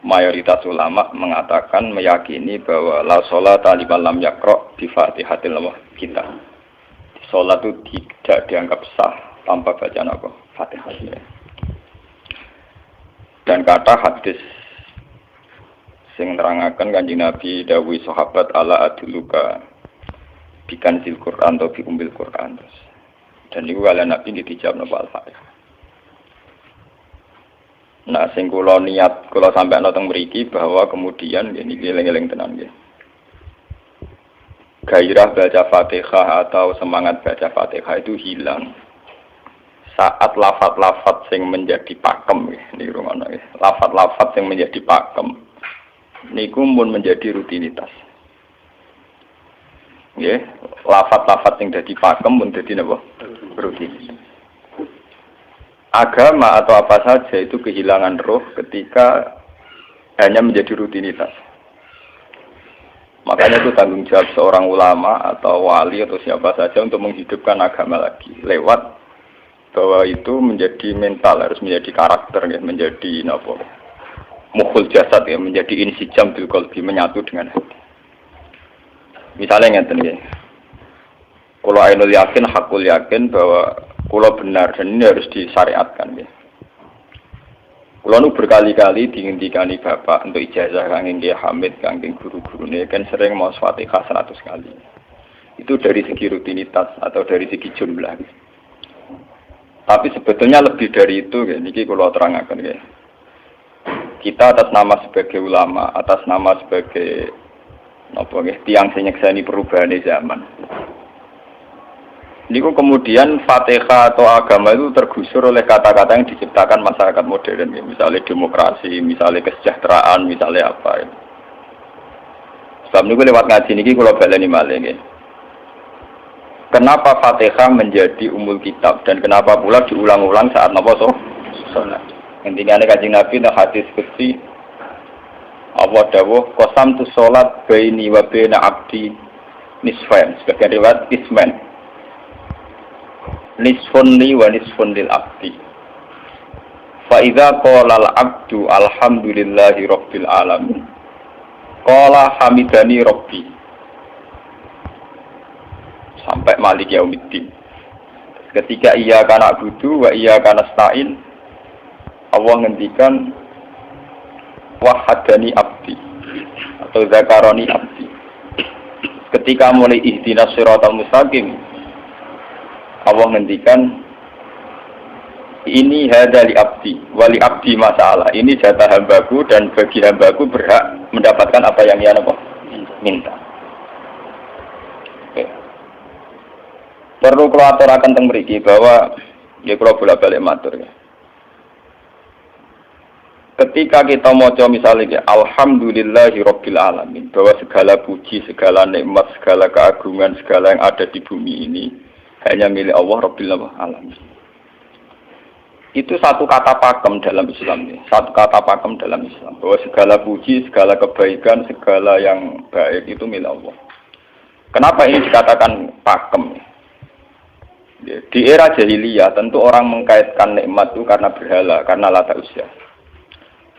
mayoritas ulama mengatakan meyakini bahwa la sholata liman lam yaqra bi Fatihatil kitab. Salat itu tidak dianggap sah tanpa bacaan apa? Fatihah. Dan kata hadis sing nerangaken Kanjeng Nabi dawuh sahabat ala aduluka bikan sil Quran atau bi umbil Quran. Dan niku kalian Nabi dijawab napa Al-Fatihah. Nah, sing kula niat kula sampai nonton mriki bahwa kemudian niki eling-eling tenan nggih. Gairah baca Fatihah atau semangat baca Fatihah itu hilang saat lafaz-lafaz yang menjadi pakem niki rungono nggih. Lafaz-lafaz yang menjadi pakem niku mun menjadi rutinitas. Nggih, lafaz-lafaz yang dadi pakem mun dadi napa? Rutinitas. Agama atau apa saja itu kehilangan roh ketika hanya menjadi rutinitas. Makanya itu tanggung jawab seorang ulama atau wali atau siapa saja untuk menghidupkan agama lagi. Lewat bahwa itu menjadi mental, harus menjadi karakter, ya, menjadi mukhul jasad, ya, menjadi insijam bil qalbi, menyatu dengan hati. Misalnya ngeten ya. Kalau ainul yakin, hakul yakin bahwa kalau benar dan ini harus disyariatkan ya. Kalau nu berkali-kali dihentikan bapak untuk ijazah kangge Hamid, kangge guru-guru ini kan sering mau Fatihah 100 kali. Itu dari segi rutinitas atau dari segi jumlah. Tapi sebetulnya lebih dari itu ya. Niki kalau terangkan ya. Kita atas nama sebagai ulama, atas nama sebagai tiang senyekseni perubahan zaman. Niku kemudian Fatihah atau agama itu tergusur oleh kata-kata yang diciptakan masyarakat modern, ya. Misalnya demokrasi, misalnya kesejahteraan, misalnya apa. Ya. Sebab niku lewat ngaji niki kula baleni malih nggih. Kenapa Fatihah menjadi umul kitab dan kenapa pula diulang-ulang saat napa salat? Intinya Kanjeng Nabi nang hadis qudsi Allah dawuh qasam tu salat baini wa baina abdi nisfain, sebagian riwayat isman. Nisfun li wa nisfun lil abdi. Fa idza qala al abdu alhamdulillahi rabbil alamin. Qala hamidani rabbi. Sampai malik yaumiddin. Ketika ia kana budu wa ia kana stain, Allah ngendikan wahadani abdi atau zakaroni abdi. Ketika mulai ihdinas siratal mustaqim, Allah ngendikan ini hadali abdi wali abdi masalah, ini jatah hambaku dan bagi hambaku berhak mendapatkan apa yang ia minta. Oke. Perlu kalau aturaken teng mriki bahwa ya kula bolak-balik matur ya. Ketika kita maca misalnya alhamdulillahi rabbil alamin, bahwa segala puji, segala nikmat, segala keagungan, segala yang ada di bumi ini hanya milik Allah Rabbil Alamin. Itu satu kata pakem dalam Islam. Satu kata pakem dalam Islam. Bahwa segala puji, segala kebaikan, segala yang baik itu milik Allah. Kenapa ini dikatakan pakem? Di era jahiliyah tentu orang mengkaitkan nikmat itu karena berhala, karena Lata Uzza.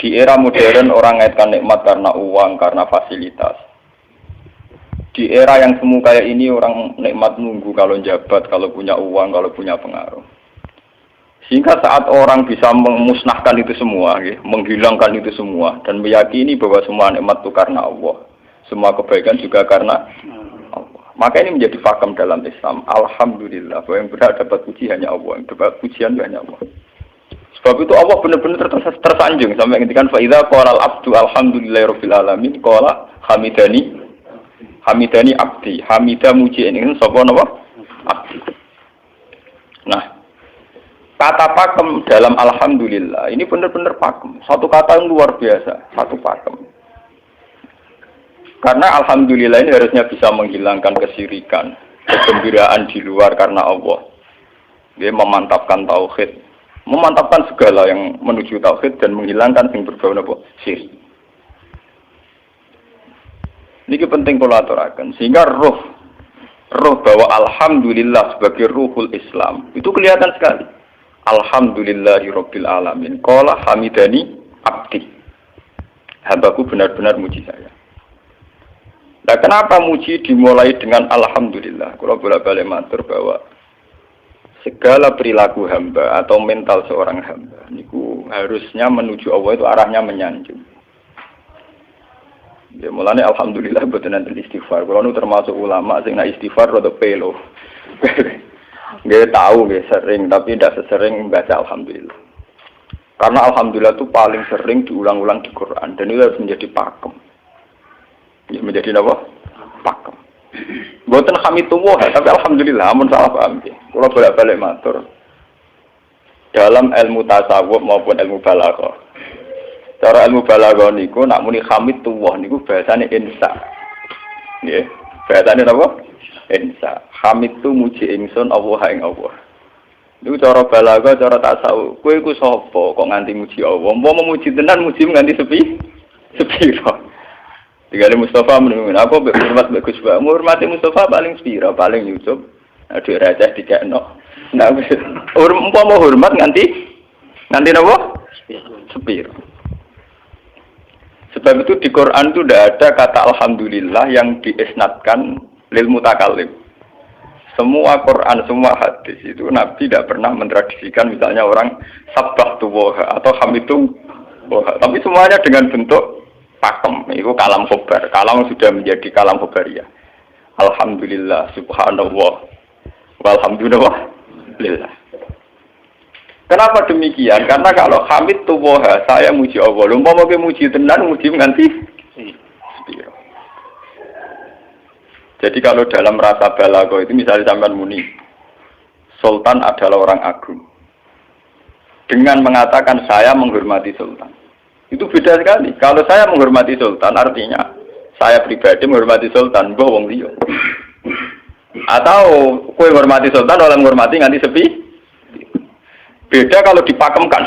Di era modern orang mengaitkan nikmat karena uang, karena fasilitas. Di era yang semu kayak ini orang nikmat nunggu kalau jabat, kalau punya uang, kalau punya pengaruh. Sehingga saat orang bisa memusnahkan itu semua, ya, menghilangkan itu semua, dan meyakini bahwa semua nikmat itu karena Allah, semua kebaikan juga karena Allah. Maka ini menjadi fakam dalam Islam. Alhamdulillah, bahwa yang berhak dapat puji hanya Allah, yang dapat pujian hanya Allah. Sebab itu Allah benar-benar tersanjung sampai ngendikan fa idza qala al-abdu alhamdulillahirabbil alamin qala hamidani abdi, hamidah muji ini sapa napa? Abdi. Nah, kata pakem dalam alhamdulillah ini benar-benar pakem. Satu kata yang luar biasa, satu pakem. Karena alhamdulillah ini harusnya bisa menghilangkan kesyirikan, kegembiraan di luar karena Allah. Dia memantapkan tauhid, memantapkan segala yang menuju tauhid dan menghilangkan yang berbau syirik. Ini penting kalau aturakan, sehingga roh bahwa alhamdulillah sebagai ruhul Islam itu kelihatan sekali. Alhamdulillahirabbil alamin. Qala hamidani abdi. Hambaku benar-benar muji saya. Nah, kenapa muji dimulai dengan alhamdulillah? Kalau bolak-balik matur bahwa segala perilaku hamba atau mental seorang hamba niku harusnya menuju Allah itu arahnya menyanjung. Ya mulane alhamdulillah boten enten istighfar. Kalau nu termasuk ulama sing nak istighfar rada pelo. Nggih tahu nggih sering tapi tidak sesering baca alhamdulillah. Karena alhamdulillah itu paling sering diulang-ulang di Quran dan itu harus menjadi pakem. Ya, menjadi apa? Pakem. Boten hamitullah, tapi alhamdulillah amun salah paham nggih. Kula bolak-balik matur. Dalam ilmu tasawuf maupun ilmu balaghah. Cara ilmu balaghah niku nak muni hamitullah niku bahasane insa. Nggih. Bahasane napa? Insa. Hamid tu muji ingsun Allah ing Allah. Niku cara balaghah, cara tasawuf. Kowe iku sapa kok nganti muji Allah? Mau memuji tenan muji nganti sepiro. Tinggal Mustafa menunggu apa hormat bagus Pak. Hormati Mustafa paling sepiro, paling Yusuf. Aduh raja dikekno. Nah, umpama hormat nganti napa? Sepiro. Sebab itu di Quran itu tidak ada kata alhamdulillah yang diisnadkan lil mutakallim. Semua Quran, semua hadis itu Nabi tidak pernah mentradisikan misalnya orang sabbahtu wa atau hamidu wa. Tapi semuanya dengan bentuk pakem. Itu kalam khobar. Kalam sudah menjadi kalam khobariyah. Alhamdulillah, subhanallah, walhamdulillah. Kenapa demikian? Karena kalau hamid tuwoha, saya muji Allah. Umpama ke muji tenan, muji nganti sepiro. Jadi kalau dalam rasa balaghah itu misalnya sampean muni, Sultan adalah orang agung. Dengan mengatakan saya menghormati Sultan. Itu beda sekali. Kalau saya menghormati Sultan artinya saya pribadi menghormati Sultan, mbah wong liya. Atau kowe menghormati Sultan oleh menghormati nganti sepi. Beda kalau dipakemkan.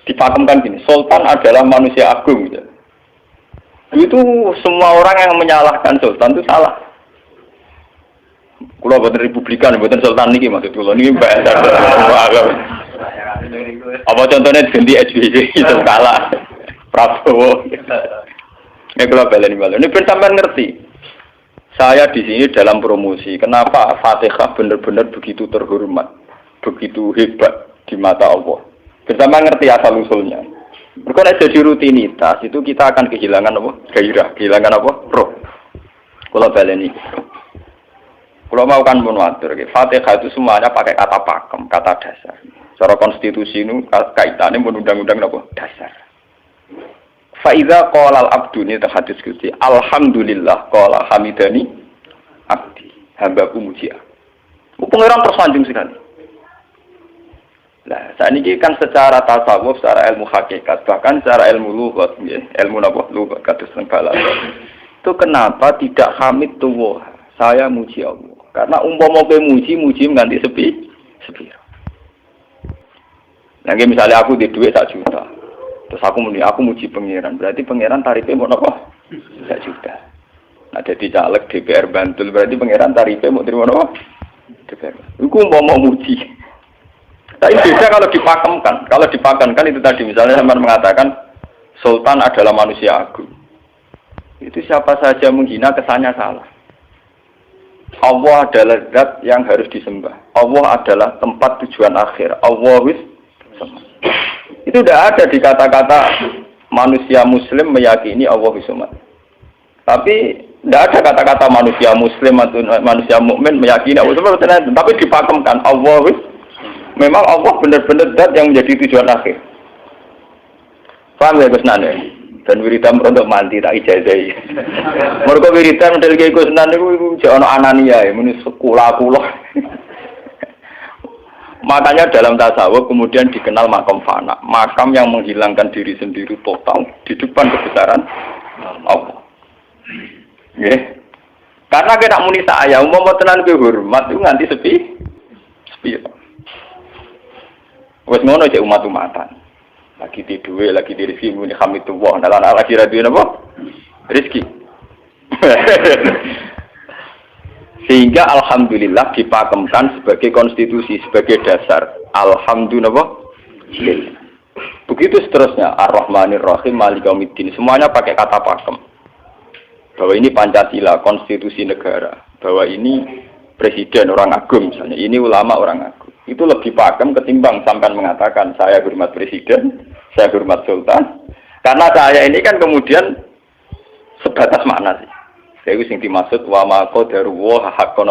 Dipakemkan gini, Sultan adalah manusia agung gitu. Itu semua orang yang menyalahkan Sultan itu salah. Kalau buatan Republikan, buatan Sultan ini maksud kalau ini bahasa apa contohnya ganti SBY itu kalah Prabowo. Ini kalau balen ini sampai ngerti. Saya di sini dalam promosi. Kenapa Fatihah benar-benar begitu terhormat, begitu hebat di mata Allah. Bersama ngerti asal usulnya. Berkena jadi rutinitas itu kita akan kehilangan apa? Gairah, kehilangan apa? Roh. Kalau baleni. Kalau mau kan menwatur, Fatihah itu semuanya pakai kata pakem, kata dasar. Secara konstitusi itu kaitannya undang-undang apa? Dasar. Faiza qala al-abdu ini hadis Gusti. Alhamdulillah qala hamidani abdi. Hambaku muji aku. Pengiran tersanjung sekali. Nah, saat ini kan secara tasawuf, secara ilmu hakikat, bahkan secara ilmu lughat, ilmu apa? Lughat kados balaghah. Itu kenapa tidak hamid tuwah? Saya muji Allah. Karena umpama kowe muji nganti sepi. Nah, misalnya aku di duit 1 juta. Terus aku muji pangeran. Berarti pangeran tarifnya mau apa? 1 juta. Nah, jadi caleg DPR Bantul berarti pangeran tarifnya mau terima apa? DPR. Iku umpama muji. Tapi beda kalau dipakemkan. Kalau dipakemkan itu tadi misalnya teman mengatakan Sultan adalah manusia agung. Itu siapa saja menghina kesannya salah. Allah adalah zat yang harus disembah. Allah adalah tempat tujuan akhir. Allah itu tidak ada di kata-kata manusia Muslim meyakini Allah Samad. Tapi tidak ada kata-kata manusia Muslim atau manusia mukmin meyakini Allah Samad. Tapi dipakemkan Allah. Memang Allah benar-benar zat yang menjadi tujuan akhir. Paham ya Gus Nane? Dan wiridan untuk mandi tak ijazahi. Mergo wiridan model kayak Gus Nane iku jek ana anania ya muni sekolah-kulah. Makanya dalam tasawuf kemudian dikenal makam fana, makam yang menghilangkan diri sendiri total di depan kebesaran Allah. Nggih. Karena kita muni saya umpama tenan ke hormat itu nganti sepi. Wes ngono cek umat-umatan. Lagi di duwe, lagi di rezeki muni hamidullah, nalan lagi ra duwe napa? Rezeki. Sehingga alhamdulillah dipakemkan sebagai konstitusi, sebagai dasar. Alhamdulillah. Begitu seterusnya, Ar-Rahmanir Rahim, Maliki Yaumiddin, semuanya pakai kata pakem. Bahwa ini Pancasila, konstitusi negara. Bahwa ini presiden orang agung misalnya, ini ulama orang agung. Itu lebih pakem ketimbang sampai mengatakan saya hormat presiden, saya hormat sultan. Karena saya ini kan kemudian sebatas makna sih. Saya yang dimaksud wa ma qadaru wa haqqan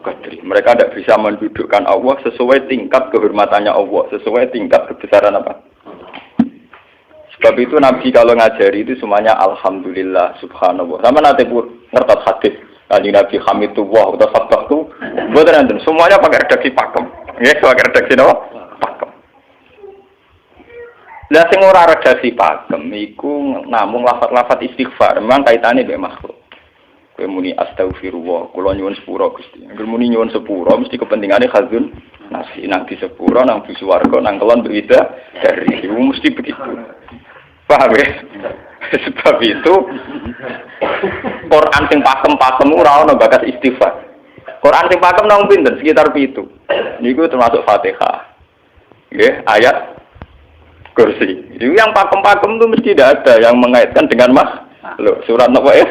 qadri. Mereka tidak bisa mendudukkan Allah sesuai tingkat kehormatannya Allah, sesuai tingkat kebesaran apa. Sebab itu Nabi kalau ngajari itu semuanya alhamdulillah subhanallah. Sama nanti pun ngertos hadis Kanjeng Nabi hamidullah atau sabtu, mboten enten semuanya pakai redaksi pakem. Nggih, pakai redaksi napa? Pakem. Lah sing ora redaksi pakem iku namung lafaz-lafaz istighfar, memang kaitane mek makhluk. Kowe muni astagfirullah, kula nyuwun sepura Gusti. Angger muni nyuwun sepura mesti kepentingane khazun nasi nang di sepura nang di swarga nang kelon berwida dari iku mesti begitu. Paham ya? Sebab itu Quran sing pakem-pakem ora ana bakas istighfar. Quran sing pakem nang pinten sekitar 7. Niku termasuk Fatihah. Nggih, ayat kursi. Itu yang pakem-pakem itu mesti tidak ada yang mengaitkan dengan makhluk. Surat napa ya?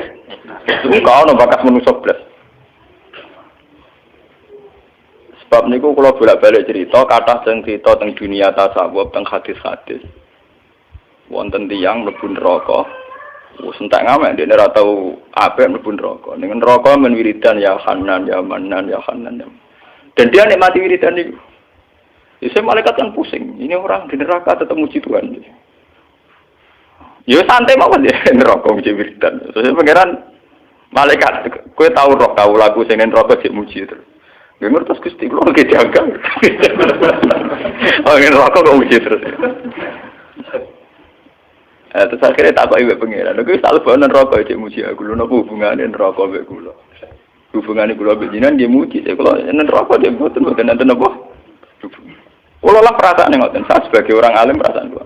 Enggak ana bakas manusa blas. Sebab niku kula bolak-balik cerita kathah sing cerita teng dunia tasawuf teng hadis-hadis. Wonten tiyang mlebu neraka. Wis entek ngamek dene ora tau apik mlebu neraka. Ning neraka men wiridan ya Hanan ya Manan ya Hanan. Dan dia nikmati wiridan itu. Isih malaikat kan pusing. Ini orang di neraka tetap muji Tuhan. Ya santai mawon ya neraka muji wiridan. Terus pangeran malaikat kowe tau roh kau lagu sing neraka sik muji terus. Nggih ngertos Gusti kula nggih jaga. Oh neraka kok muji terus. Terus akhirnya tak kok iwek pengiran. Lha kuwi tak lebokno neraka cek muji aku. Lho napa hubungane neraka mek kula? Hubungane kula mek jenengan nggih muji cek kula neraka cek mboten enten napa? Kula lah perasaan ngoten. Saya sebagai orang alim perasaan kula.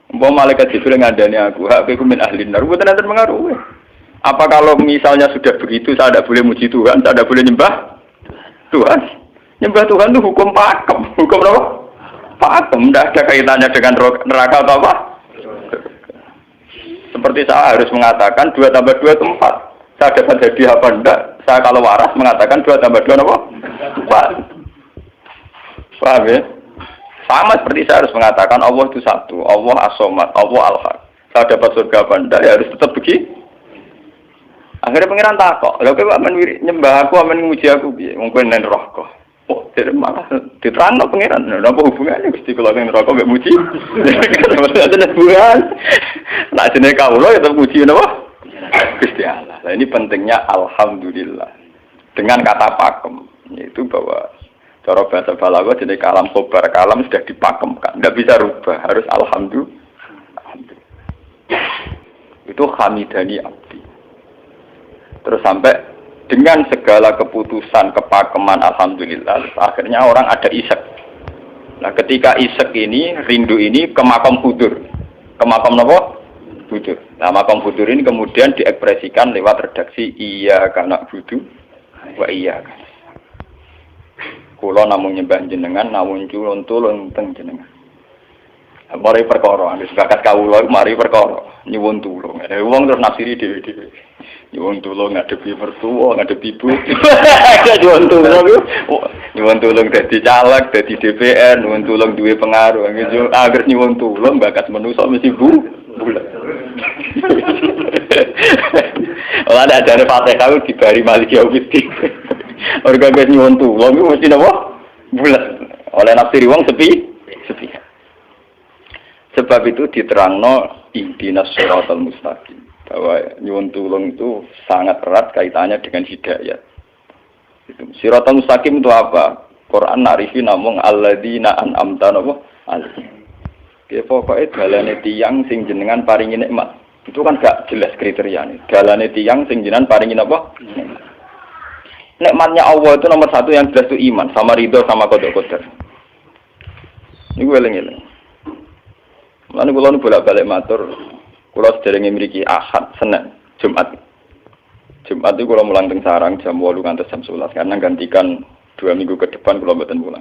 Umpama malaikat Jibril ngandani aku, hak aku min ahli nar, mboten enten pengaruh. Apa kalau misalnya sudah begitu saya tidak boleh muji Tuhan, saya tidak boleh nyembah Tuhan? Nyembah Tuhan itu hukum pakem. Hukum apa? Pakem. Tidak ada kaitannya dengan neraka atau apa? Seperti saya harus mengatakan 2 tambah 2 itu 4. Saya dapat hadiah apa enggak? Saya kalau waras mengatakan 2 tambah 2 apa? 4. Paham ya? Sama seperti saya harus mengatakan Allah itu satu. Allah as-somad, Allah al-haq. Saya dapat surga apa enggak? Ya harus tetap begitu. Akhirnya pengiran takok. Lha kowe amen nyembah aku, amen nguji aku piye? Wong kowe nang neraka. Oh, jadi malah diterangno pengiran. Napa hubungannya Gusti kula nang neraka mek muji? Ada hubungan. Nah, jenenge kawula ya tetep muji napa? Gusti Allah. Nah, ini pentingnya alhamdulillah. Dengan kata pakem, yaitu bahwa cara bahasa balaghah jenenge kalam khobar, kalam sudah dipakemkan. Enggak bisa rubah, harus alhamdulillah. Itu hamidani abdi. Terus sampai dengan segala keputusan kepakeman alhamdulillah, akhirnya orang ada isek. Nah, ketika isek ini, rindu ini ke makam hudur. Ke makam apa? Hudur. Nah, makam hudur ini kemudian diekspresikan lewat redaksi iya kana budu wa iya kana. Kula namung nyembah jenengan, namung tulung teng jenengan. Mari perkara, wis bakat kawula mari perkara nyuwun tulung. Wong terus nafsiri dhewe-dhewe. Nyuwun tulung ngadepi mertua, ngadepi ibu. Nyuwun tulung. Nyuwun tulung dadi caleg, dadi DPR, nyuwun tulung duwe pengaruh. Agar nyuwun tulung bakat manusa mesti bulat. Ora ada dari Fatihah dibari Maliki Yaumiddin. Orga wis nyuwun tulung mesti napa? Bulat. Oleh nafsiri wong sepi. Sebab itu diterangno ihdinas shiratal mustaqim, bahwa nyuwun tulung itu sangat erat kaitannya dengan hidayah. Itu shiratal mustaqim itu apa? Quran narifi namung alladzina an'amta alaihim. Ki pokoke dalane tiyang sing jenengan paringi nikmat. Itu kan gak jelas kriteriane. Dalane tiyang sing jenengan paringi apa? Nikmatnya Allah itu nomor 1 yang jelas itu iman sama ridho sama qada-qadar. Niku eling-eling. Lan kula nu bolak-balik matur, kula sederenge mriki Ahad, Senin, Jumat. Jumat itu kula mulang teng sarang jam 8 ngantos jam 11 karena gantikan 2 minggu ke depan kula mboten mulang.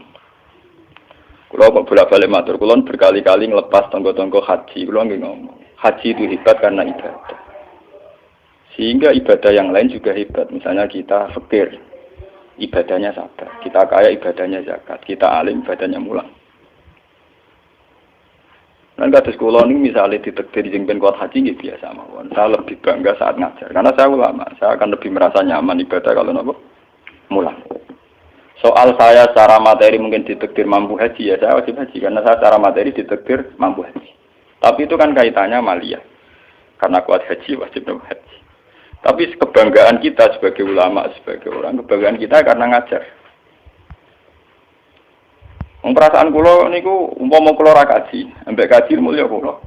Kalau kok bolak-balik matur, kulon berkali-kali ngelepas tonggo-tonggo haji, kulon nggih ngomong. Haji itu hebat karena ibadah. Sehingga ibadah yang lain juga hebat. Misalnya kita fakir, ibadahnya sabar. Kita kaya, ibadahnya zakat. Kita alim, ibadahnya mulang. Dan kados kula ini misalnya ditekdir sing ben kuat haji nggih biasa mawon. Saya lebih bangga saat ngajar karena saya ulama. Saya akan lebih merasa nyaman ibadah kalau napa? Mulang. Soal saya secara materi mungkin ditekdir mampu haji ya saya wajib haji karena saya secara materi ditekdir mampu haji. Tapi itu kan kaitannya maliyah. Karena kuat haji wajib haji. Tapi kebanggaan kita sebagai ulama, sebagai orang, kebanggaan kita karena ngajar. Perasaan kula niku umpama kula ra kaji, ambek kaji mulya kula.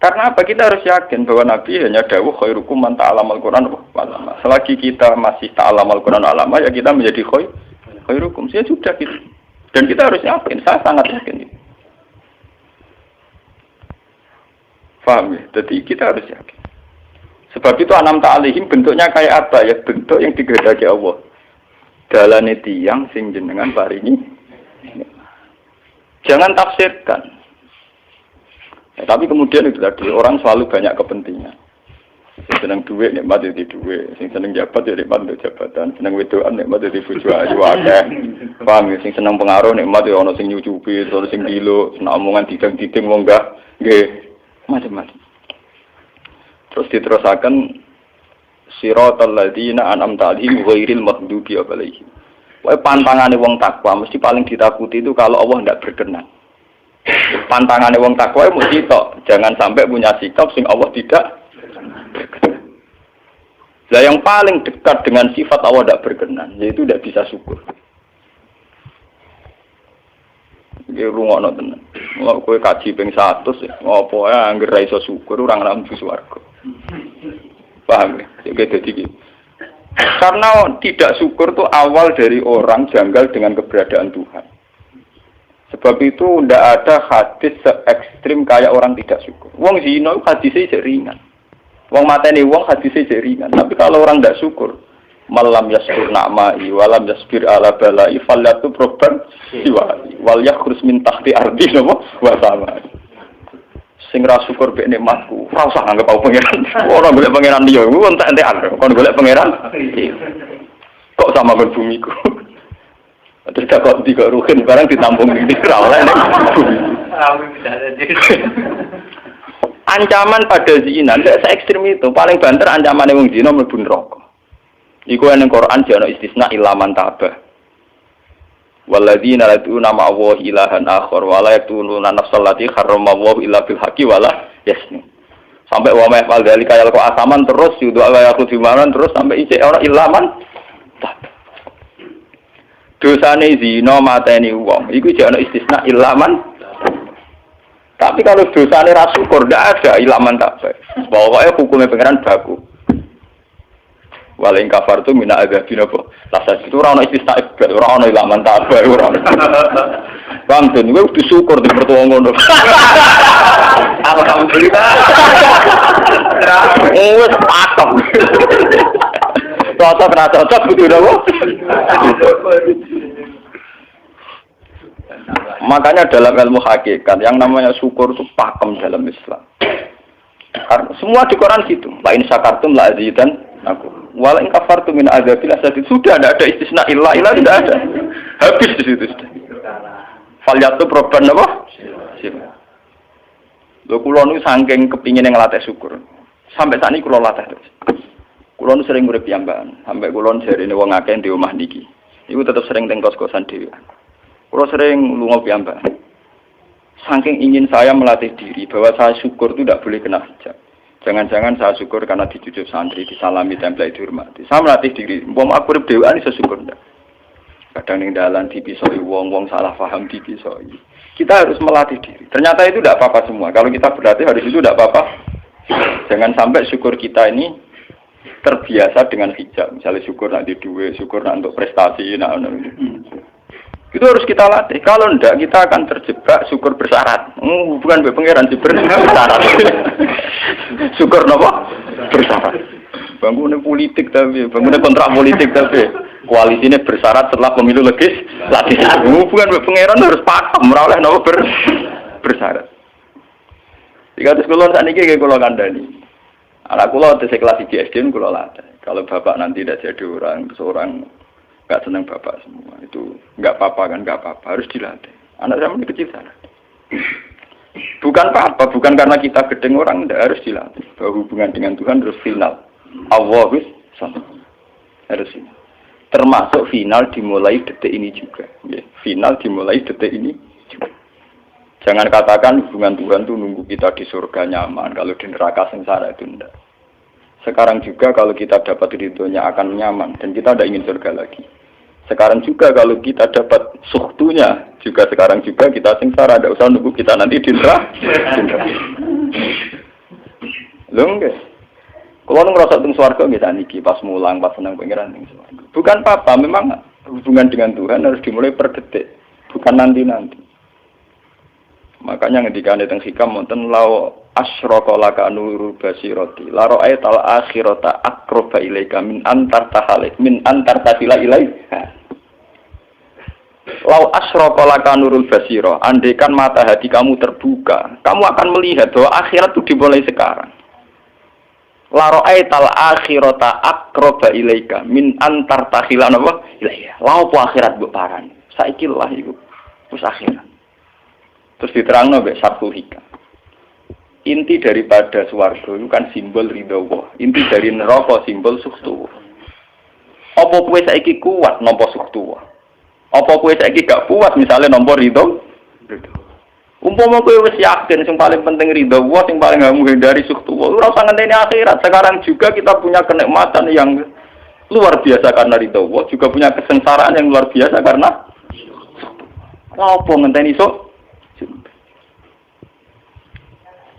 Karena apa? Kita harus yakin bahwa Nabi hanya dawuh khairukum man ta'allamal Qur'an wa 'allama. Selagi kita masih ta'allamal Qur'an wa 'allama ya kita menjadi khairukum. Ya sudah gitu. Dan kita harus yakin, saya sangat yakin. Paham ya? Jadi kita harus yakin. Sebab itu anam ta'alihim bentuknya kayak apa ya? Bentuk yang digedaki Allah. Dalane tiyang sing jenengan paringi. Jangan tafsirkan. Ya, tapi kemudian itu tadi orang selalu banyak kepentingan. Sing seneng duit nikmat di duit, sing seneng jabat ya nikmat untuk jabatan, seneng wedoan nikmat di bojo ayu akeh. Paham ya? Sing seneng pengaruh nikmat ya ana sing nyucupi, ana sing dilo, seneng omongan didang-diding wong enggak nggih macam-macam. Terus diterusaken siratal ladzina an'amta 'alaihim ghairil maghdubi 'alaihim. Wae pantangane wong takwa mesti paling ditakuti itu kalau Allah tidak berkenan. Pantangannya wong takwa mesti tok, jangan sampai punya sikap sing Allah tidak. Lah yang paling dekat dengan sifat Allah tidak berkenan, yaitu tidak bisa syukur. Iki rungokno tenan. Kalau kowe kaji ping 100, apa ya anggere ra iso syukur ora ngambu swarga. Paham ya? Jadi gitu. Karena tidak syukur itu awal dari orang janggal dengan keberadaan Tuhan. Sebab itu tidak ada hadis se-ekstrim kayak orang tidak syukur. Wong zina hadisnya ringan. Wong mateni wong hadisnya ringan. Tapi kalau orang tidak syukur, malam yaskur na'mai walam yasbir ala balai falyatu proban siwali wal yakhrus min tahti ardi napa wa sama. Sing ra syukur mek nikmatku, ora usah nganggep aku pangeran. Ora golek pangeran liya, ku entek-entekan. Kon golek pangeran. Kok sama kon bumiku. Terus kok tiga ruhin barang ditampung di ora oleh nek bumi. Ancaman pada zina ndak se ekstrem itu. Paling banter ancamane wong zina mlebu neraka. Iku ning Quran jane istisna ilaman tabah. Walladzina lad'una ma'allahi ilahan akhar wa la yaqtuluna nafsal lati harramallahu illa bil haqqi wa la yasnu. Sampai wa ma fa'al dzalika yalqa asaman terus yudu ala yaqtu dimanan terus sampai ijek ora ilaman tabah. Dosane zina mateni wong iku jek ana istisna ilaman. Tapi kalau dosane ra syukur ndak ada ilaman tabah. Pokoke hukume pangeran baku. Waling kafar tu mina azabina po. Lasa itu ora ono istisna ibad, ora ono ilaman tabah ora. Bang den kowe kudu syukur di mertua ngono. Alhamdulillah. Wes patok. Cocok ra cocok kudu napa? Makanya dalam ilmu hakikat yang namanya syukur itu pakem dalam Islam. Karena semua di Quran gitu. La in syakartum la azidan aku. Wala in kafartum min azabil asadid. Sudah ada istisna illa tidak ada. Habis di situ sudah. Falyatu proban apa? Lho kula nu saking kepingin ngelatih syukur. Sampai saat ini kula latih terus. Kula nu sering urip piyambakan, sampai kula jarine wong akeh di omah niki. Iku tetep sering teng kos-kosan dhewe. Kula sering lunga piyambakan. Saking ingin saya melatih diri bahwa saya syukur itu tidak boleh kena hijab. Jangan-jangan saya syukur karena dicucuk santri, disalami, tempel, dihormati. Saya melatih diri. Wong aku urip dhewean iso syukur ndak. Kadang ning dalan dipisoi wong salah paham dipisoi. Kita harus melatih diri. Ternyata itu tidak apa-apa semua. Kalau kita berlatih harus itu tidak apa-apa. Jangan sampai syukur kita ini terbiasa dengan hijab. Misalnya syukur nak di duit, syukur nak untuk prestasi, itu harus kita latih. Kalau tidak, kita akan terjebak syukur bersyarat. Bukan pengeran bersyarat. Syukur apa? Bersyarat. Bangunnya politik tapi, bangunnya kontrak politik tapi. Koalisinya bersyarat setelah pemilu legislatif. Hubungan pangeran harus pakem, ora oleh napa bersyarat. Jika terus kula sakniki nggih kula kandhani. Anak kula tesih kelas 1 SD kula latih. Kalau bapak nanti tidak jadi orang, seorang nggak senang bapak semua, itu nggak apa-apa kan, nggak apa-apa, harus dilatih. Anak saya masih kecil sana. Bukan apa-apa, bukan karena kita gedeng orang, tidak harus dilatih. Bahwa hubungan dengan Tuhan harus final. Allah harus final. Termasuk final dimulai detik ini juga. Ya, final dimulai detik ini juga. Jangan katakan hubungan Tuhan itu nunggu kita di surga nyaman, kalau di neraka sengsara itu tidak. Sekarang juga kalau kita dapat ridhonya akan nyaman, dan kita tidak ingin surga lagi. Sekarang juga kalau kita dapat suhtunya, juga sekarang juga kita sengsara, tidak usah nunggu kita nanti di neraka. Lho nggih. Kalau ngerasa teng swarga nggih saniki pas mulang, pas senang pangeran teng swarga. Bukan apa-apa, memang hubungan dengan Tuhan harus dimulai per detik, bukan nanti-nanti. Makanya ketika teng hikam wonten lau asyraka laka nurul basirati la ra'aital akhirata aqraba ilaika min antar tasila ilaiha. Lau asyraka laka nurul basira, andaikan mata hati kamu terbuka, kamu akan melihat bahwa akhirat itu dimulai sekarang. La ra'aital akhirata aqraba ilaika min antar tasila ilaiha. Lau po akhirat mbok parani. Saiki lah iku wis akhirat. Terus diterangno mbek sabtu hikam. Inti daripada swarga itu kan simbol ridho Allah. Inti dari neraka simbol suktu. Apa kowe saiki kuat nampa suktu? Apa kowe saiki gak kuat misalnya nampa ridho? Umpama kowe wis yakin sing paling penting ridho Allah, sing paling gak menghindari suktu. Ora usah ngenteni akhirat. Sekarang juga kita punya kenikmatan yang luar biasa karena ridho Allah, juga punya kesengsaraan yang luar biasa karena apa ngenteni sok?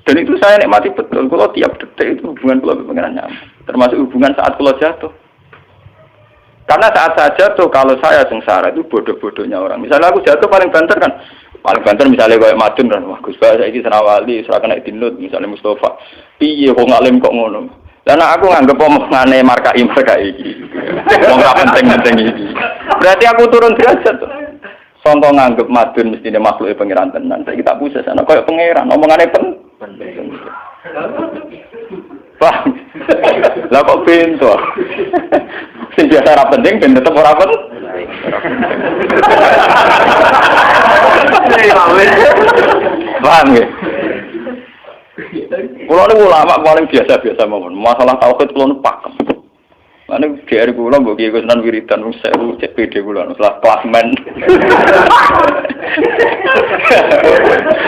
Dan itu saya nikmati betul. Kalau tiap detik itu hubungan kalau pengenan nyaman. Termasuk hubungan saat kalau jatuh. Karena saat saya jatuh, kalau saya sengsara itu bodoh-bodohnya orang. Misalnya aku jatuh paling banter kan. Paling banter misalnya kayak Madun kan. Wah Gus Bah, saya ini Senawali, serah kena dinut. Misalnya Mustafa. Piye kok ngalim kok ngono. Dan aku nganggep omongane markai ini. Wong gak penting-penting ini. Berarti aku turun derajat tuh. Songko nganggep Madun mestine makhluk pangeran tenan. Saiki tak pusat ana koyo pangeran, omongane penting. Wah. Lah kok pintu. Sing biasa ora penting ben tetep ora penting. Paham nggih? Kulo niku ulama paling biasa-biasa mawon. Masalah tauhid kulo niku pakem. Ane GR kula mbok kiye Gusnan wiridan wis 1000 cek PD kula setelah klasmen.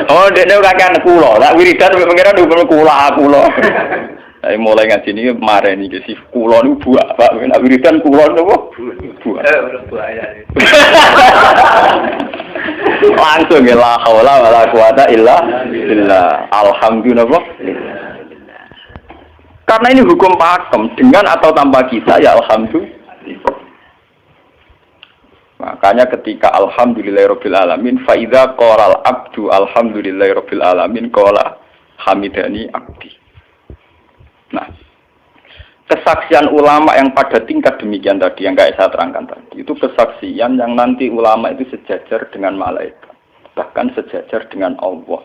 Oh, dekne kakean kula. Lah wiridan pengiran dhuwur kula. Ayo mulai ngaji niki mareni iki si kula niku buak, Pak. Nek wiridan kula niku buak. Langsung ya la haula wala quwata illa billah. Alhamdulillah. Karena ini hukum pakem, dengan atau tanpa kita ya alhamdulillah. Makanya ketika alhamdulillahirabbil alamin fa idza qala al-abdu alhamdulillahirabbil alamin qala hamidani abdi. Nah, kesaksian ulama yang pada tingkat demikian tadi yang kayak saya terangkan tadi, itu kesaksian yang nanti ulama itu sejajar dengan malaikat, bahkan sejajar dengan Allah.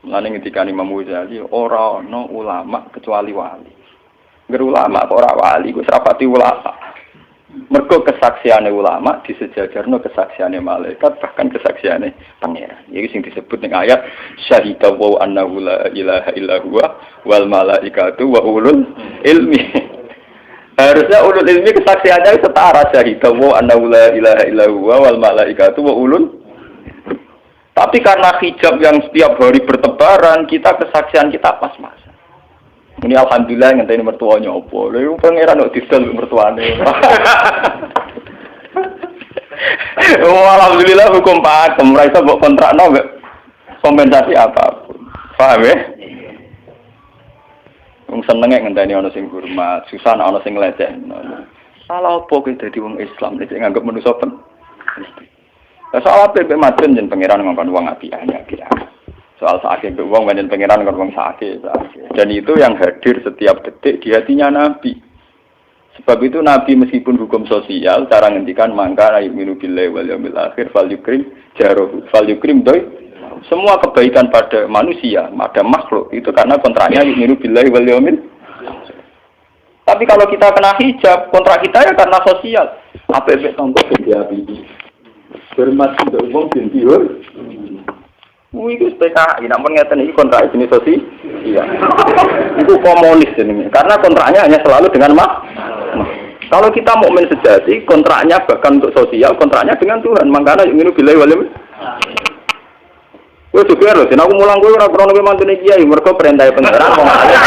Mulane ketika Imam Ghazali ora ana ulama kecuali wali. Ngger ulama kok ora wali, wis rapati ulama. Mergo kesaksiane ulama disejajarno kesaksiane malaikat, bahkan kesaksiane pangeran. Iki sing disebut ning ayat syahida wa annahu la ilaha illa huwa wal malaikatu wa ulul ilmi. Harusnya ulul ilmi kesaksiannya setara syahida wa annahu la ilaha illa huwa wal malaikatu wa ulul. Tapi karena hijab yang setiap hari bertebaran, kita kesaksian kita pas-pasan. Ini alhamdulillah ngenteni mertuanya opo. Lha pangeran kok didol mertuane. Oh, alhamdulillah hukum pakem, ora iso mbok kontrakno mbek kompensasi apapun. Paham ya? Wong senenge ngenteni ana sing hormat, susah ana sing lecehno. Salah opo kowe dadi wong Islam nek nganggep manusa pen. Soal apa yang macam jen pangeran ngomong uang apian. Soal sakit uang banyak pangeran ngomong sakit. Dan itu yang hadir setiap detik di hatinya Nabi. Sebab itu Nabi meskipun hukum sosial, cara ngendikan mangka yu'minu billahi wal yaumil akhir fal yukrim jarohu fal yukrim doi. Semua kebaikan pada manusia, pada makhluk itu karena kontraknya yu'minu billahi wal yaumil. Tapi kalau kita kena hijab, kontrak kita ya karena sosial. Apa-apa tonggo dia ini. Hormat untuk umum bin diur. Itu PKI, namun ngeten ini kontrak jenis sosial. Iya. Itu komunis ini. Karena kontraknya hanya selalu dengan kalau kita mukmin sejati, kontraknya bahkan untuk sosial, kontraknya dengan Tuhan. Makanya yu'minu billahi wal yaumil. Kowe juga lho, aku mulang kowe ora krono kowe mantune kiai, mergo perintah pangeran wong alim.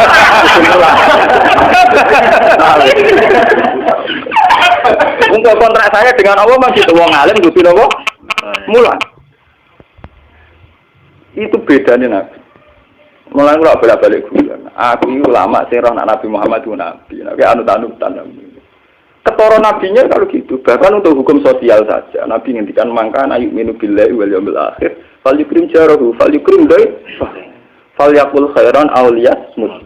Untuk kontrak saya dengan Allah masih wong alim kudu napa? Mulang. Itu bedanya Nabi. Mulang ora bolak-balik guyon. Aku iki ulama sing roh Nabi Muhammad ku nabi. Nabi anut-anutan. Ketara nabinya kalau gitu, bahkan untuk hukum sosial saja. Nabi ngendikan mangka yu'minu billahi wal yaumil akhir, fal yukrim jarahu, fal yukrim dai, fal yaqul khairan aw liyasmut.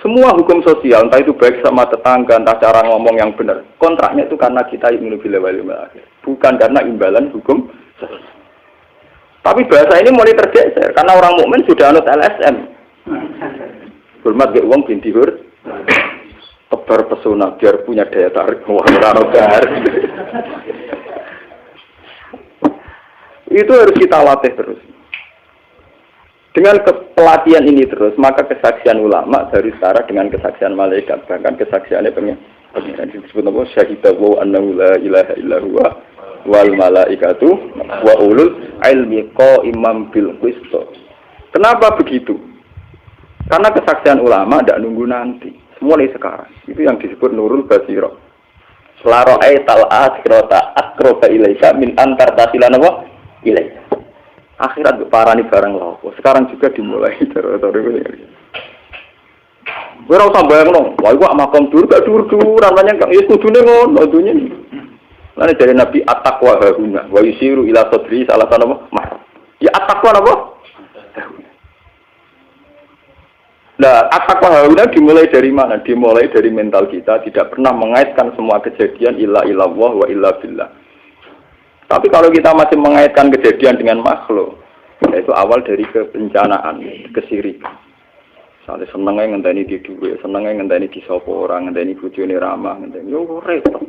Semua hukum sosial, entah itu baik sama tetangga, entah cara ngomong yang benar, kontraknya itu karena kita yu'minu billahi wal yaumil akhir, bukan karena imbalan hukum sosial. Tapi bahasa ini mulai tergeser karena orang mukmin sudah anut LSM. Hormat ke wong binti hur. Tebar pesona biar punya daya tarik. Wah, itu harus kita latih terus. Dengan pelatihan ini terus, maka kesaksian ulama dari setara dengan kesaksian malaikat, bahkan kesaksiannya pengiran disebut apa? Syahidahu annahu la ilaha illa huwa wal malaikatu wa ulul ilmi qaiman bil qist. Kenapa begitu? Karena kesaksian ulama tidak nunggu nanti. Mulai sekarang, itu yang disebut nurul basiro. Selaro'ai tal'at kirota akroba ilaika min antar tasilan apa? Ilaika. Akhirat parani barang lopo. Sekarang juga dimulai. Gue rasa bayang dong. Wah, gue makam dur, gak dur. Namanya ya kudune ngono dunya. Lalu dari Nabi at-taqwa hahuna. Wa yusiru ila sodri salah satu apa? Ya at-taqwa apa? Nah, at-taqwa hauna dimulai dari mana? Dimulai dari mental kita, tidak pernah mengaitkan semua kejadian illa illallah wa illa billah. Tapi kalau kita masih mengaitkan kejadian dengan makhluk, itu awal dari kebencanaan, kesirikan. Misalnya senengnya ngenteni di duwe, senengnya ngenteni di sapa orang, ngenteni bojone ramah, ngenteni yo repot.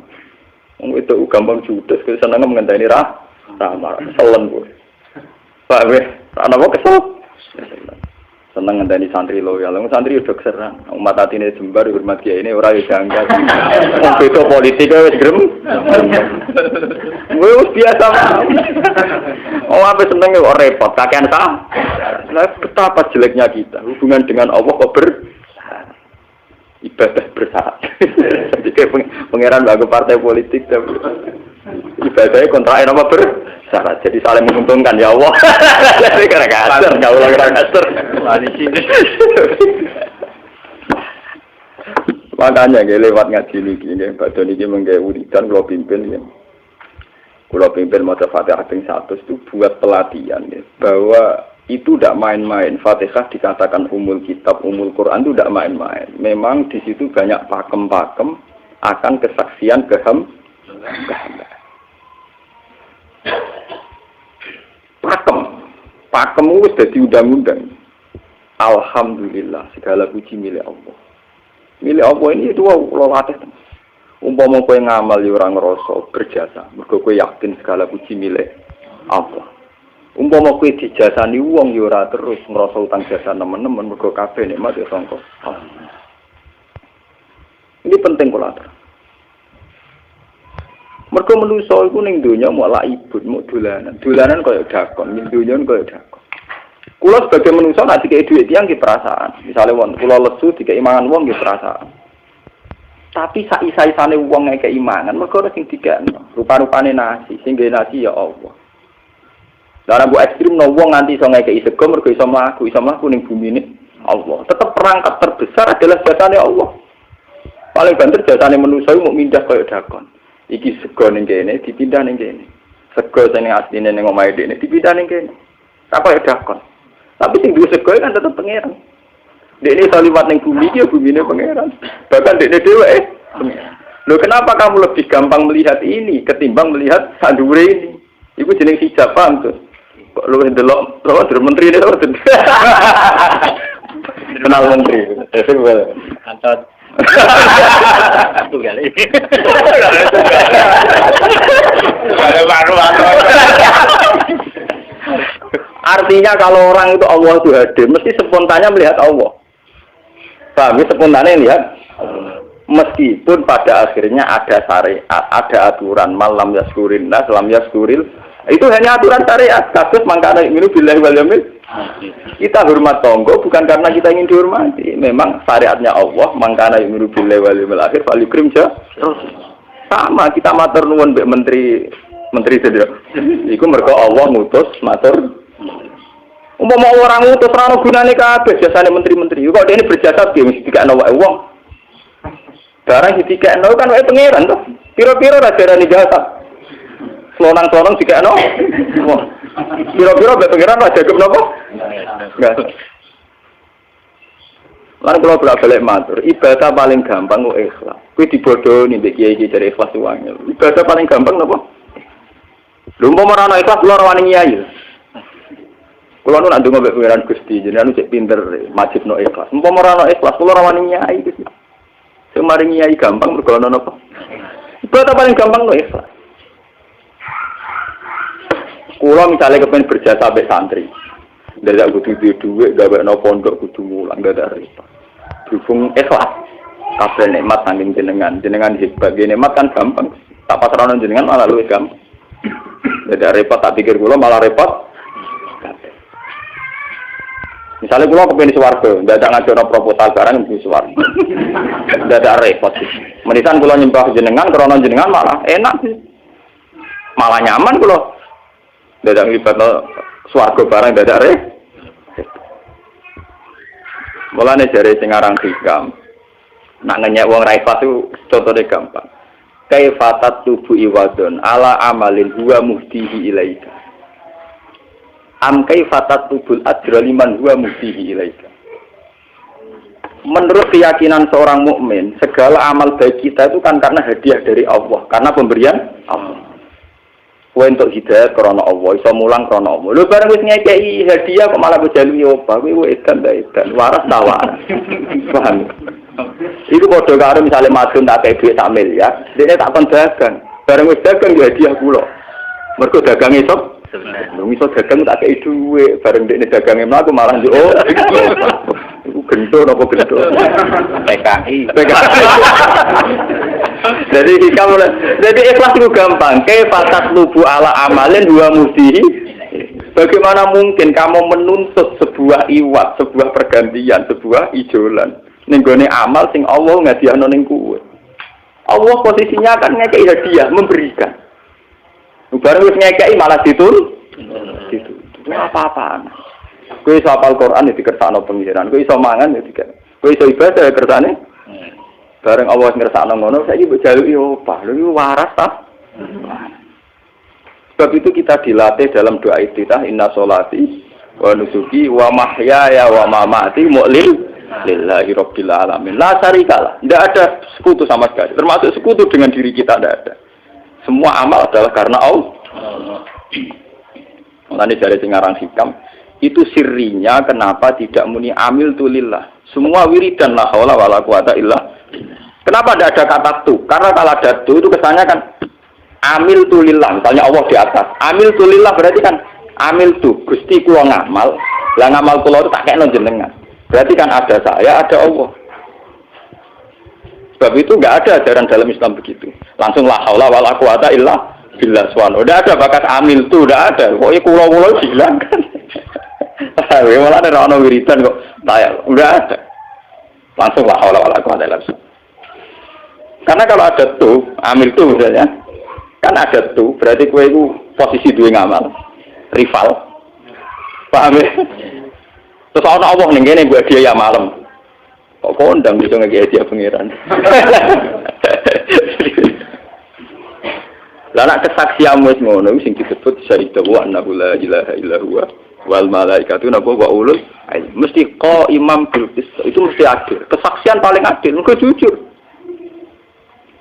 Wong itu gampang judes, senengnya ngenteni ramah, selen kowe. Pak weh, ana apa kesel? Seneng ngenteni santri loyal. Santri udah keserang. Umat atine jembar hormat kiai ini ora yo janggal. Wong beda politik wis grem. Wis biasa mawon. Oh apa seneng kok repot, kakean ta. Lah betapa jeleknya kita. Hubungan dengan Allah kok ibadah bersyarat. Jadi pangeran bagi partai politik tapi ibadahnya kontrain apa bersyarat. Jadi saling menguntungkan ya Allah. Jadi kasar, enggak ulang kasar. Makanya lewat ngaji niki nggih, badhe niki menggawe wiridan kula pimpin ya. Kula pimpin maca Fatihah ping 100 itu buat pelatihan ya, bahwa itu tidak main-main. Fatihah dikatakan umul kitab, umul Quran itu tidak main-main. Memang di situ banyak pakem-pakem akan kesaksian kehambaan. Pakem itu sudah diundang-undang. Alhamdulillah, segala puji milik Allah. Milik Allah ini itu kalau latih. Umpama kowe ngamal ya ora ngrasa berjasa, mergo kowe yakin segala puji milik Allah. Umpama kowe dijasani wong ya ora terus ngrasa utang jasa nemen-nemen mergo kabeh nikmat ya sangka Allah. Ini penting kula atur. Mergo manusa iku ning donya mau laibut, mau dolanan. Dolanan kaya dakon, ning donya kaya dakon. Kula sebagai manusa nek dikei dhuwit tiyang ki perasaan. Misale wong kula lesu dikei mangan wong ki perasaan. Tapi sak-isa-isane wong ngekek imangan mergo ora sing dikekno. Rupa-rupane nasi, sing nggae nasi ya Allah. Lah nek mbok ekstrimno wong nganti iso ngekeki sego mergo iso mlaku ning bumine Allah. Tetep perangkat terbesar adalah jasane Allah. Paling banter jasane manusa mau mindah kaya dakon. Iki sego ning kene dipindah ning kene. Sego sing asline ning omahe dene dipindah ning kene. Apa ya dakon. Tapi sing duwe sego kan tetep pangeran. Dekne iso liwat ning bumi iki ya bumine pangeran. Bahkan dekne dhewe pangeran. Loh kenapa kamu lebih gampang melihat ini ketimbang melihat sadure ini? Iku jeneng hijab paham tuh. Kok lu ndelok menteri ini kenal menteri. Kantor. Tunggal ini. Artinya kalau orang itu Allah itu hadir, mesti spontannya melihat Allah. Paham? Spontannya lihat. Meskipun pada akhirnya ada syariat, ada aturan malam yaskurin nas, lam yaskuril. Itu hanya aturan syariat. Kasus mangkana yu'minu billahi wal yaumil. Kita hormat tonggo bukan karena kita ingin dihormati. Memang syariatnya Allah, mangkana yu'minu billahi wal yaumil akhir fal yukrim terus. Sama kita matur nuwun mbek menteri sedaya. Iku mergo Allah ngutus matur. Umpama orang ngutus ora ono gunane kabeh jasane menteri-menteri. Kok dene berjasa piye mesti dikakno wae wong. Barang dikakno kan wae pangeran to. Pira-pira ra darani jasa. Selonang-selonang dikakno. Pira-pira mbek pangeran ra jago napa? Enggak. Lan kula bolak-balik matur, ibadah paling gampang kok ikhlas. Kuwi dibodohi mbek kiai-kiai jare ikhlas wae. Ibadah paling gampang napa? Lha umpama ora ana ikhlas kula ora wani nyai. Kula nu nak ndonga mbek pangeran Gusti, jenengan cek pinter majibno ikhlas. Umpama ora ana ikhlas kula ora wani nyai Gusti. Sing maring nyai gampang mergo ana napa? Ibadah paling gampang kok ikhlas. Kula misalnya kepen berjasa sampai santri. Dadak kudu duwe gawekno pondok kudu mulang dadak repot. Dukung ikhlas. Kabeh nikmat saking jenengan hebat. Nikmat kan gampang. Tak pasrahno jenengan malah luwih gampang. Dadak repot tak pikir kula malah repot. Misalnya kula kepen swarga, dadak ngajono proposal barang mesti swarga. Dadak repot. Menisan kula nyembah jenengan krana jenengan malah enak sih. Malah nyaman kula. Dadak nglibatno swarga barang dadak repot. Mulane jare sing aran hikam. Nak ngenyek wong ra ikhlas itu contone gampang. Kaifatat tubu iwadon ala amalin huwa muhtihi ilaika. Am kaifatat tubul ajra liman huwa muhtihi ilaika. Menurut keyakinan seorang mukmin, segala amal baik kita itu kan karena hadiah dari Allah, karena pemberian Allah. Kowe entuk hidayah krana Allah, iso mulang krana Allah. Lho bareng wis ngekeki hadiah kok malah bojalu opo? Kuwi edan ta edan, waras ta waras. Paham? Iku padha karo misale madun tak kei dhuwit sak miliar, dene tak kon dagang. Bareng wis dagang ya hadiah kula. Mergo dagang iso. Lho iso dagang tak kei dhuwit, bareng dekne dagange mlaku malah yo. Iku gento napa gento? PKI. Jadi ikhlas itu gampang. Kaifatat lubu ala amalin dua mustihi. Bagaimana mungkin kamu menuntut sebuah iwat, sebuah pergantian, sebuah ijolan ning gone amal sing Allah ngadiahno ning kowe. Allah posisinya kan ngekeki hadiah, memberikan. Bareng wis ngekeki malah ditul. Itu apa-apaan. Kowe iso hafal Quran ya dikersakno pengiran, kowe iso mangan ya dikersakno. Kowe iso ibadah ya kersane. Bareng Allah ngersakno ngono, saiki mbok jaluki opah. Lho iki waras ta? Sebab itu kita dilatih dalam doa iftitah inna sholati wa nusuki wa mahyaya wa mamati lillahi rabbil alamin. La syarikalah. Tidak ada sekutu sama sekali. Termasuk sekutu dengan diri kita tidak ada. Semua amal adalah karena Allah. Mulane dari sing aran hikam itu sirrinya kenapa tidak muni amil tulillah. Semua wiridan la haula wala quwata illa. Kenapa tidak ada kata tu? Karena kalau ada tu itu kesannya kan amil tulillah. Misalnya Allah di atas. Amil tulillah berarti kan amil tu Gusti kula ngamal. Lah ngamal kula itu tak kekno jenengan. Berarti kan ada saya, ada Allah. Sebab itu enggak ada ajaran dalam Islam begitu. Langsung la haula wala quwata illa billah subhanahu. Enggak ada bakat amil tu, enggak ada. Pokoknya kula-kula dihilangkan. Malah ada ono wiridan kok. Enggak ada. Langsung la haula wala quwata illa billah. Karena kalau ada tuh, amil tuh misalnya, kan ada tuh, berarti kue itu posisi dua ngamal, rival, paham ya? Terus orang Allah nih gini buat dia ya malam, kok kondang gitu nggak dia pengiran. Lalu kesaksian wis ngono, sing disebut syahidu wa annahu la ilaha illa huwa wal malaikatu napa wa ulul ilmi. Mesti imam bil qist, itu mesti adil. Kesaksian paling adil, engko jujur.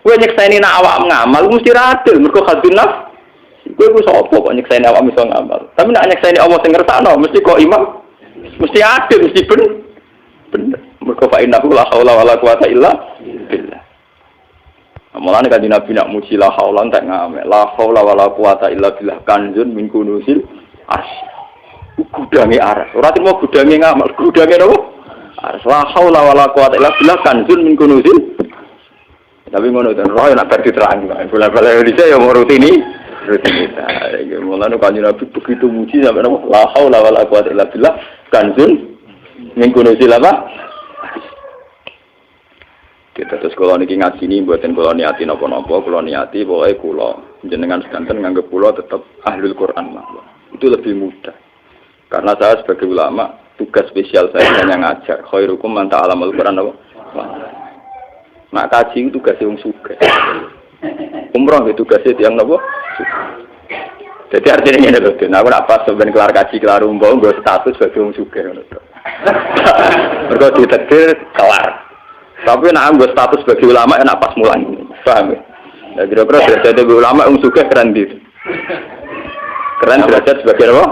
Kowe nyekseni nak awak ngamal mesti adil, mergo khadun nafs. Kowe ku sapa kok nyekseni awak iso ngamal. Tapi nak nyekseni Allah sing ngersakno mesti kok imam. Mesti adil, mesti bener. Mergo fa inna la haula wala quwata illa billah. Mulane kan Nabi nak muji la haula tak ngamal. La haula wala quwata illa billah kanjun min kunusil asy. Gudange aras. Ora terima gudange ngamal, gudange napa? Aras. La haula wala quwata illa billah kanjun min kunusil. Tapi ngono ten roh nak diterang. Bola-bola dise yo rutini. Rutinitas. Mulane kan Nabi begitu muji sampai napa? La haula wala quwata illa billah kanjun min kunusil apa? Kita terus kalau niki ngaji ini buatin kalau niati nopo-nopo, kalau niati pokoknya kulo jenengan sedanten nganggep kulo tetap ahlul Quran mawon. Itu lebih mudah. Karena saya sebagai ulama tugas spesial saya hanya ngajar. Khairukum man ta'alamul Quran apa? Nak kaji itu tugas yang sugih. Umroh itu tugasnya yang nopo? Jadi artinya ini loh, aku nak pas sebenarnya kelar kaji kelar umroh gue status sebagai orang sugih. Mereka ditetir kelar. Tapi nak ambil status sebagai ulama enak pas mulan, paham ya? Nah, kira-kira derajat sebagai ulama sugih keren gitu. Keren derajat sebagai apa?